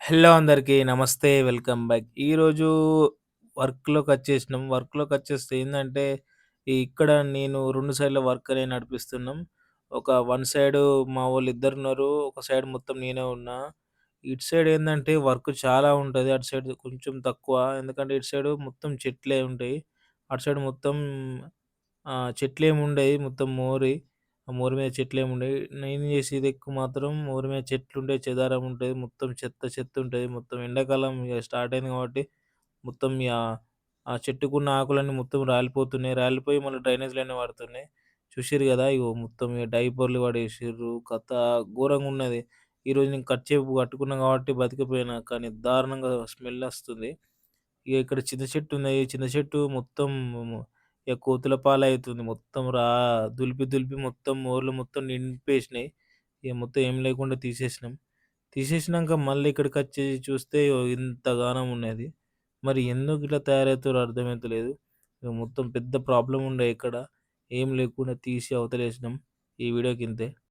Hello అందరికీ నమస్తే. Welcome back. ఈరోజు వర్క్‌లోకొచ్చేసినాం. వర్క్‌లోకొచ్చేస్తే ఏందంటే, ఇక్కడ నేను 2 సైడ్‌ల వర్క్ అనేది నడిపిస్తున్నాం. వన్ సైడు మా వోళ్ళిద్దరున్నారు. ఒక సైడ్ మొత్తం నేనే ఉన్నా. ఇటు సైడ్ ఏందంటే వర్క్ చాలా ఉంటది. అటు సైడ్ కొంచెం తక్కువ. ఎందుకంటే ఇటు సైడు మొత్తం చెట్లే ఉంటాయి. అటు సైడ్ మొత్తం చెట్లేముండయి. మొత్తం మోరి. ఆ మోరి మీద చెట్లేముండయి. నేను చేసేది ఎక్కువ మాత్రం మోరి మీద చెట్లుంటాయి. చెదారం ఉంటది. మొత్తం చెత్త చెత్తుంటది. మొత్తం ఎండాకాలం ఇగ స్టార్ట్ అయింది కాబట్టి మొత్తం ఆ చెట్టుకున్న ఆకులన్నీ మొత్తం రాలిపోతున్నాయి. రాలిపోయి మళ్ళీ డ్రైనేజ్‌లోనే పడుతున్నాయి. చూసిర్రు గదా! ఇగో మొత్తం ఇగ డైపర్లు పడేసిర్రు. కథ ఘోరంగున్నది. ఈరోజు నేను కర్చీఫ్ కట్టుకున్నా కాబట్టి బతికిపోయినా. కానీ దారుణంగా స్మెల్లొస్తుంది. ఇగ ఇక్కడ చింత చెట్టు ఉన్నది. చింత చెట్టు మొత్తం ఇగ కోతుల పాలయితుంది. మొత్తం దులిపి, దులిపి మొత్తం మోర్లు మొత్తం నింపేసినాయి. ఇగ మొత్తం ఏం లేకుండా తీసేసినాం. తీసేసినంక మళ్ళీ ఇక్కడికచ్చి చూస్తే ఇంతగానం ఉన్నది. మరి ఎందుకు ఇట్లా తయారవుతారో అర్థమైతలేదు. ఇగ మొత్తం పెద్ద ప్రాబ్లమ్ ఉండే ఇక్కడ. ఏం లేకుండా తీసి అవతలేసినాం. ఈ వీడియోకింతే.